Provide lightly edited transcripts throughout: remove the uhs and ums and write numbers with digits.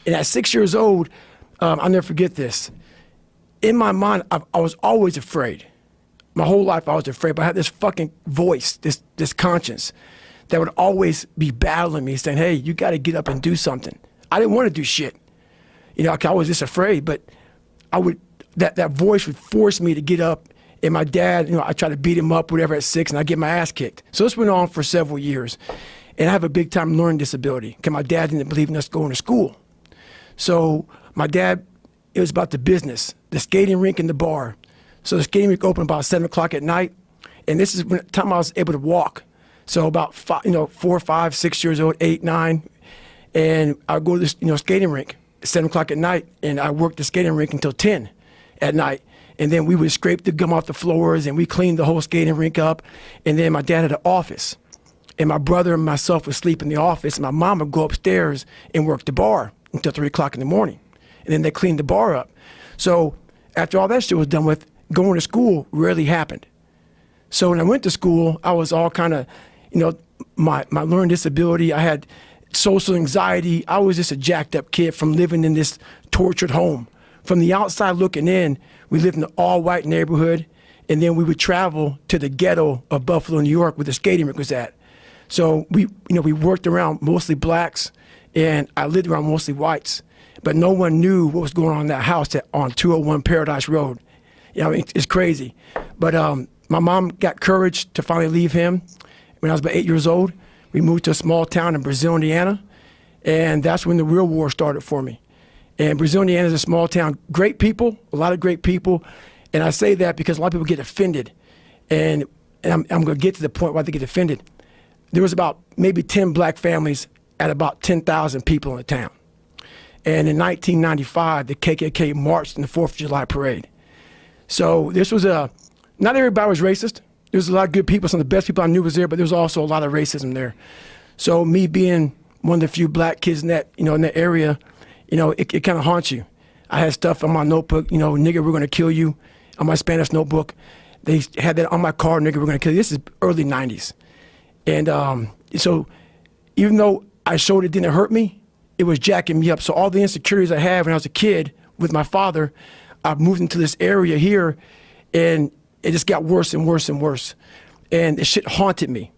And at 6 years old, I'll never forget this. In my mind, I was always afraid. My whole life I was afraid, but I had this fucking voice, this conscience that would always be battling me, saying, hey, you got to get up and do something. I didn't want to do shit. You know, I was just afraid, but that voice would force me to get up. And my dad, you know, I tried to beat him up, whatever, at 6, and I get my ass kicked. So this went on for several years. And I have a big time learning disability because my dad didn't believe in us going to school. So my dad, it was about the business, the skating rink and the bar. So the skating rink opened about 7 o'clock at night. And this is when the time I was able to walk. So about 4, 5, 6 years old, 8, 9. And I would go to this, skating rink at 7 o'clock at night. And I worked the skating rink until 10 at night. And then we would scrape the gum off the floors and we cleaned the whole skating rink up. And then my dad had an office. And my brother and myself would sleep in the office. And my mom would go upstairs and work the bar until 3 o'clock in the morning. And then they cleaned the bar up. So after all that shit was done with, going to school rarely happened. So when I went to school, I was all kind of, my learning disability. I had social anxiety. I was just a jacked up kid from living in this tortured home. From the outside looking in, we lived in an all-white neighborhood, and then we would travel to the ghetto of Buffalo, New York, where the skating rink was at. So we worked around mostly blacks, and I lived around mostly whites. But no one knew what was going on in that house on 201 Paradise Road. It's crazy. But my mom got courage to finally leave him. When I was about 8 years old, we moved to a small town in Brazil, Indiana, and that's when the real war started for me. And Brazil, Indiana is a small town. Great people, a lot of great people. And I say that because a lot of people get offended. And I'm going to get to the point why they get offended. There was about maybe 10 black families at about 10,000 people in the town. And in 1995, the KKK marched in the 4th of July parade. So this was not everybody was racist. There was a lot of good people. Some of the best people I knew was there, but there was also a lot of racism there. So me being one of the few black kids in that, in that area, it kind of haunts you. I had stuff on my notebook, nigga, we're going to kill you, on my Spanish notebook. They had that on my car, nigga, we're going to kill you. This is early 90s. And so even though I showed it didn't hurt me, it was jacking me up. So all the insecurities I had when I was a kid with my father, I moved into this area here, and it just got worse and worse and worse. And the shit haunted me.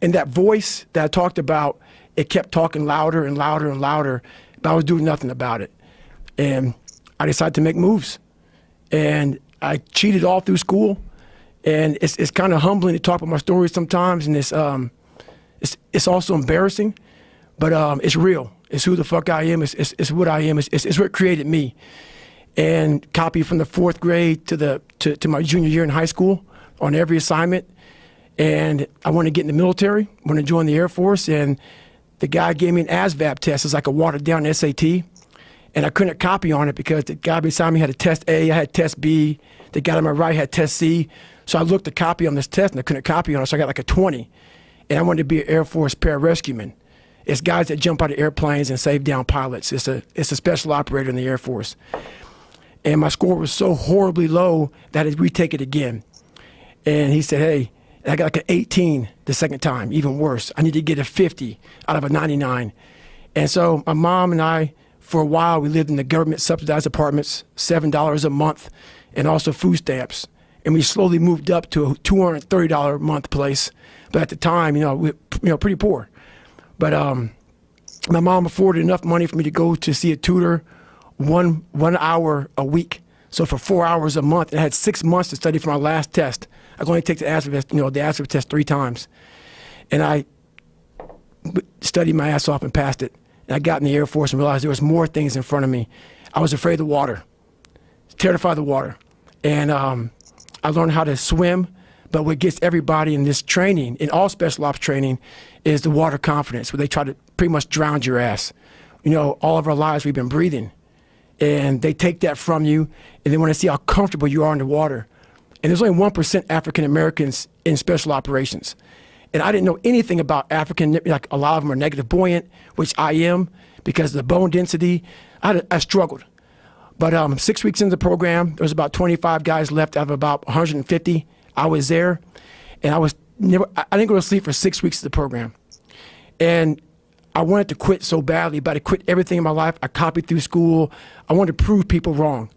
And that voice that I talked about, it kept talking louder and louder and louder, but I was doing nothing about it. And I decided to make moves. And I cheated all through school. And it's kind of humbling to talk about my stories sometimes, and it's also embarrassing, but it's real. It's who the fuck I am. It's what I am. It's what created me. And copied from the 4th grade to my junior year in high school on every assignment. And I wanted to get in the military, wanted to join the Air Force, and the guy gave me an ASVAB test. It's like a watered down SAT. And I couldn't copy on it because the guy beside me had a test A, I had test B, the guy on my right had test C. So I looked to copy on this test and I couldn't copy on it, so I got like a 20. And I wanted to be an Air Force pararescueman. It's guys that jump out of airplanes and save down pilots. It's a special operator in the Air Force. And my score was so horribly low that I had to retake it again. And he said, hey, I got like an 18 the second time, even worse. I need to get a 50 out of a 99. And so my mom and I, for a while, we lived in the government subsidized apartments, $7 a month, and also food stamps. And we slowly moved up to a $230 a month place. But at the time, we pretty poor. But my mom afforded enough money for me to go to see a tutor one hour a week. So for 4 hours a month, and I had 6 months to study for my last test. I could only take the ASVAB test 3 times. And I studied my ass off and passed it. And I got in the Air Force and realized there was more things in front of me. I was afraid of the water, terrified of the water. And I learned how to swim, but what gets everybody in this training, in all special ops training, is the water confidence, where they try to pretty much drown your ass. All of our lives we've been breathing, and they take that from you, and they want to see how comfortable you are in the water. And there's only 1% African Americans in special operations. And I didn't know anything about African, like a lot of them are negative buoyant, which I am, because of the bone density. I struggled. But 6 weeks into the program, there was about 25 guys left out of about 150. I was there, and I didn't go to sleep for 6 weeks of the program. And I wanted to quit so badly, but I quit everything in my life. I copied through school. I wanted to prove people wrong.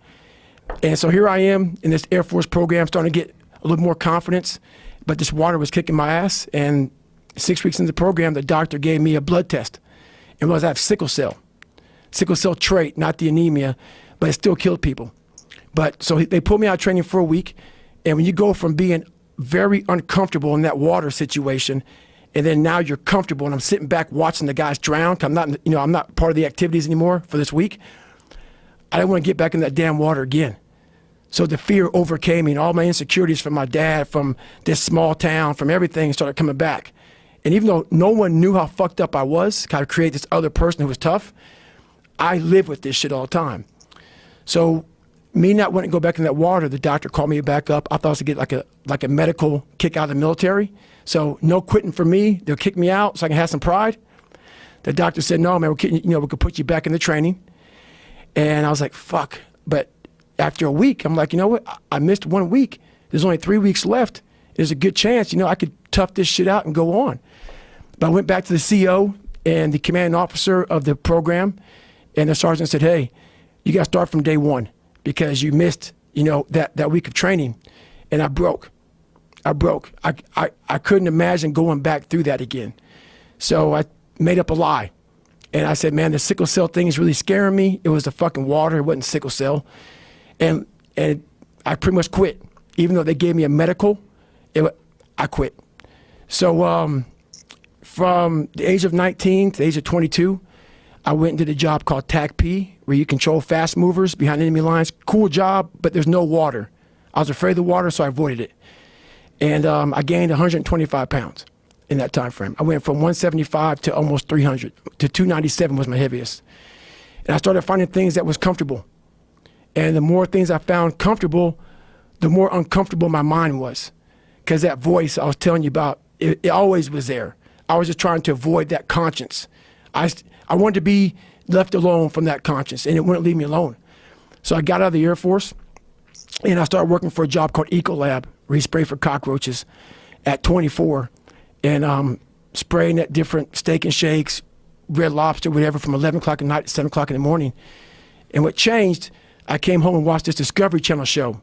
And so here I am in this Air Force program, starting to get a little more confidence, but this water was kicking my ass. And 6 weeks into the program, the doctor gave me a blood test. And realized I have sickle cell trait, not the anemia, but it still killed people. But so they pulled me out of training for a week. And when you go from being very uncomfortable in that water situation, and then now you're comfortable, and I'm sitting back watching the guys drown, 'cause I'm not part of the activities anymore for this week. I didn't want to get back in that damn water again. So the fear overcame me, and all my insecurities from my dad, from this small town, from everything started coming back. And even though no one knew how fucked up I was, kind of create this other person who was tough, I live with this shit all the time. So me not wanting to go back in that water, the doctor called me back up. I thought I was going to get like a medical kick out of the military. So no quitting for me. They'll kick me out so I can have some pride. The doctor said, no, man, we could put you back in the training. And I was like, fuck. But after a week, I'm like, you know what? I missed 1 week. There's only 3 weeks left. There's a good chance, I could tough this shit out and go on. But I went back to the CO and the commanding officer of the program, and the sergeant said, hey, you got to start from day one because you missed, that week of training. And I broke. I couldn't imagine going back through that again. So I made up a lie. And I said, man, the sickle cell thing is really scaring me. It was the fucking water. It wasn't sickle cell. And I pretty much quit. Even though they gave me a medical, I quit. So from the age of 19 to the age of 22, I went and did a job called TAC-P, where you control fast movers behind enemy lines. Cool job, but there's no water. I was afraid of the water, so I avoided it. And I gained 125 pounds in that time frame. I went from 175 to almost 300, to 297 was my heaviest. And I started finding things that was comfortable. And the more things I found comfortable, the more uncomfortable my mind was. Because that voice I was telling you about, it always was there. I was just trying to avoid that conscience. I wanted to be left alone from that conscience, and it wouldn't leave me alone. So I got out of the Air Force, and I started working for a job called Ecolab, where you spray for cockroaches at 24, and spraying at different Steak and Shakes, Red Lobster, whatever, from 11 o'clock at night to 7 o'clock in the morning. And what changed, I came home and watched this Discovery Channel show,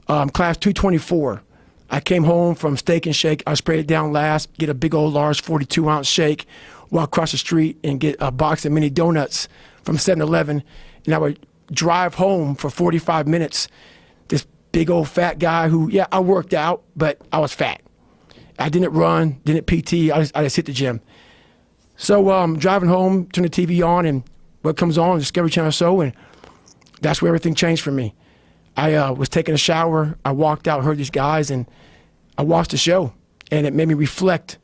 Class 224. I came home from Steak and Shake. I sprayed it down last, get a big old large 42-ounce shake, walk across the street and get a box of mini donuts from 7-Eleven, and I would drive home for 45 minutes. This big old fat guy who, yeah, I worked out, but I was fat. I didn't run, didn't PT, I just hit the gym. So driving home, turn the TV on, and what comes on, Discovery Channel show, and that's where everything changed for me. I was taking a shower, I walked out, heard these guys, and I watched the show, and it made me reflect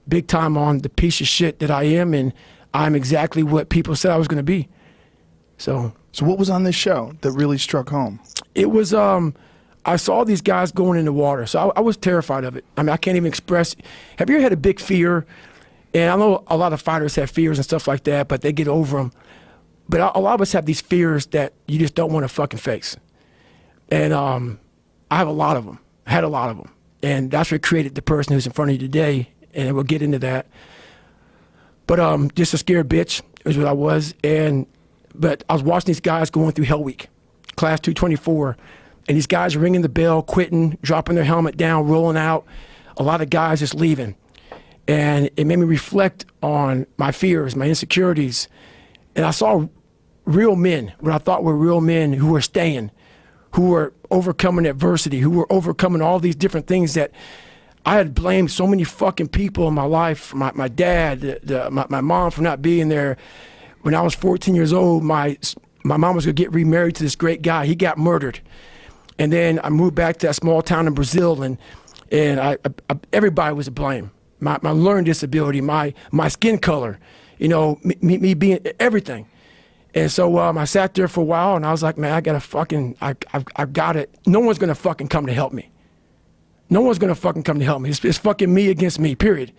big time on the piece of shit that I am, and I'm exactly what people said I was going to be. So what was on this show that really struck home? It was, I saw these guys going in the water, so I was terrified of it. I mean, I can't even express. Have you ever had a big fear? And I know a lot of fighters have fears and stuff like that, but they get over them. But a lot of us have these fears that you just don't want to fucking face. And I have a lot of them, had a lot of them. And that's what created the person who's in front of you today, and we'll get into that. But just a scared bitch is what I was. But I was watching these guys going through Hell Week, Class 224, and these guys ringing the bell, quitting, dropping their helmet down, rolling out. A lot of guys just leaving. And it made me reflect on my fears, my insecurities. And I saw real men, what I thought were real men who were staying, who were overcoming adversity, who were overcoming all these different things that I had blamed so many fucking people in my life, my dad, my mom for not being there. When I was 14 years old, my mom was gonna get remarried to this great guy. He got murdered. And then I moved back to that small town in Brazil, and everybody was to blame. My learning disability, my skin color, me being everything. And so I sat there for a while, and I was like, man, I got it. No one's gonna fucking come to help me. No one's gonna fucking come to help me. It's fucking me against me, period.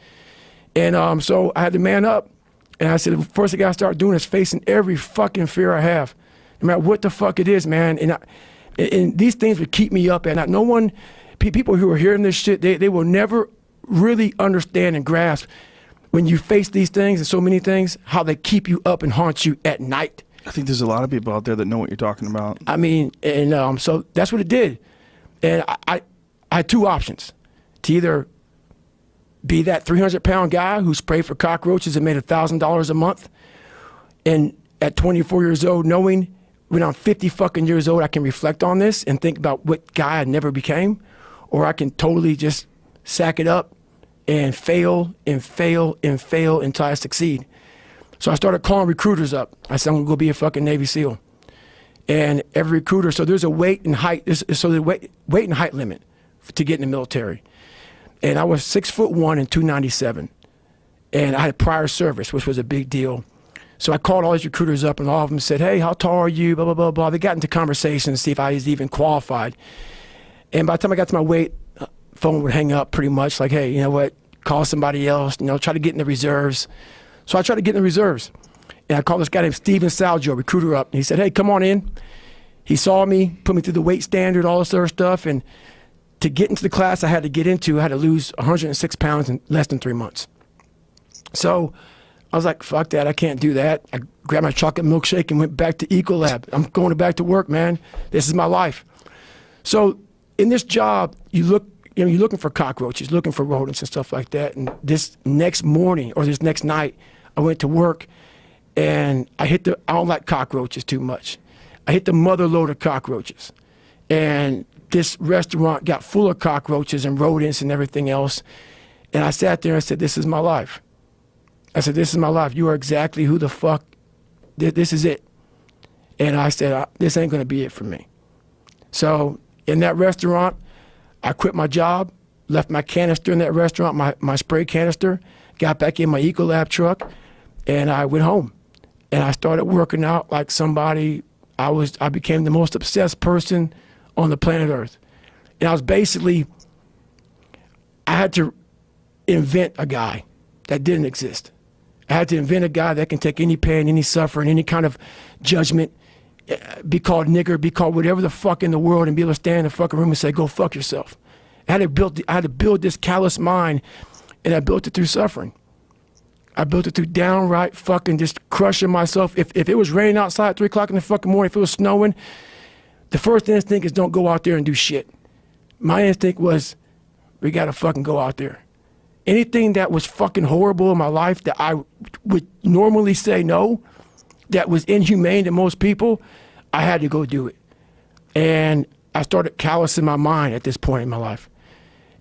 And so I had to man up, and I said, the first thing I gotta start doing is facing every fucking fear I have, no matter what the fuck it is, man. And these things would keep me up at night. No one, people who are hearing this shit, they will never really understand and grasp when you face these things and so many things, how they keep you up and haunt you at night. I think there's a lot of people out there that know what you're talking about. I mean, and so that's what it did. And I had two options: to either be that 300-pound guy who sprayed for cockroaches and made $1,000 a month, and at 24 years old, knowing when I'm 50 fucking years old, I can reflect on this and think about what guy I never became, or I can totally just sack it up and fail and fail and fail until I succeed. So I started calling recruiters up. I said, I'm gonna go be a fucking Navy SEAL. And every recruiter, so there's a weight and height, so the weight and height limit to get in the military. And I was 6'1" and 297. And I had prior service, which was a big deal. So I called all these recruiters up, and all of them said, hey, how tall are you, blah, blah, blah, blah. They got into conversation to see if I was even qualified. And by the time I got to my weight, phone would hang up pretty much, like, hey, you know what, call somebody else, try to get in the reserves. So I tried to get in the reserves. And I called this guy named Steven Salgio, recruiter, up. And he said, hey, come on in. He saw me, put me through the weight standard, all this other stuff. And to get into the class I had to get into, I had to lose 106 pounds in less than 3 months. So I was like, fuck that, I can't do that. I grabbed my chocolate milkshake and went back to Ecolab. I'm going back to work, man. This is my life. So in this job, you're looking for cockroaches, looking for rodents and stuff like that. And this next morning or this next night, I went to work and I don't like cockroaches too much. I hit the mother load of cockroaches. And this restaurant got full of cockroaches and rodents and everything else. And I sat there and I said, this is my life. I said, this is my life. You are exactly who the fuck, this is it. And I said, this ain't gonna be it for me. So in that restaurant, I quit my job, left my canister in that restaurant, my spray canister, got back in my Ecolab truck, and I went home. And I started working out like somebody, I became the most obsessed person on the planet Earth. And I had to invent a guy that didn't exist. I had to invent a guy that can take any pain, any suffering, any kind of judgment, be called nigger, be called whatever the fuck in the world, and be able to stand in the fucking room and say, go fuck yourself. I had to build this callous mind, and I built it through suffering. I built it through downright fucking just crushing myself. If it was raining outside at 3 o'clock in the fucking morning, if it was snowing, the first instinct is don't go out there and do shit. My instinct was, we gotta fucking go out there. Anything that was fucking horrible in my life that I would normally say no, that was inhumane to most people, I had to go do it. And I started callousing my mind at this point in my life.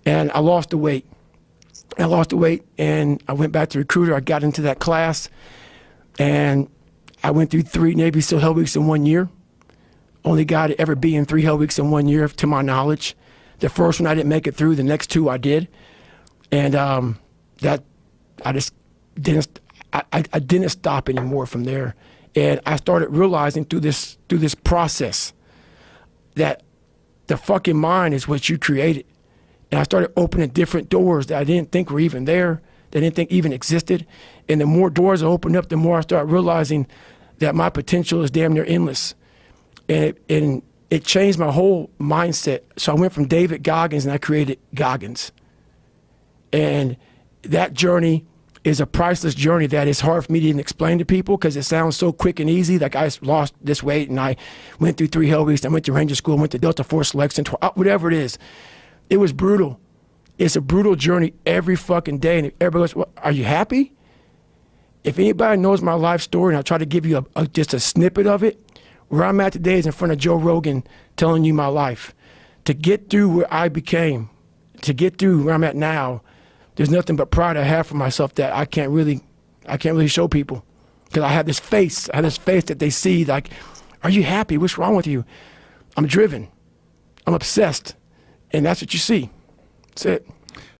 And I lost the weight. And I went back to recruiter. I got into that class, and I went through 3 Navy SEAL Hell Weeks in 1 year. Only guy to ever be in 3 Hell Weeks in 1 year, to my knowledge. The first one I didn't make it through. The next 2 I did. And that I just didn't. I didn't stop anymore from there. And I started realizing through this process that the fucking mind is what you created. And I started opening different doors that I didn't think were even there, that I didn't think even existed. And the more doors I opened up, the more I started realizing that my potential is damn near endless. And it changed my whole mindset. So I went from David Goggins and I created Goggins. And that journey is a priceless journey that is hard for me to even explain to people because it sounds so quick and easy. Like I lost this weight and I went through 3 Hell Weeks. I went to Ranger School, went to Delta Force Selection, whatever it is. It was brutal. It's a brutal journey every fucking day. And everybody goes, well, are you happy? If anybody knows my life story, and I'll try to give you just a snippet of it, where I'm at today is in front of Joe Rogan telling you my life. To get through where I became, to get through where I'm at now, there's nothing but pride I have for myself that I can't really show people. Because I have this face that they see like, are you happy? What's wrong with you? I'm driven. I'm obsessed. And that's what you see. That's it.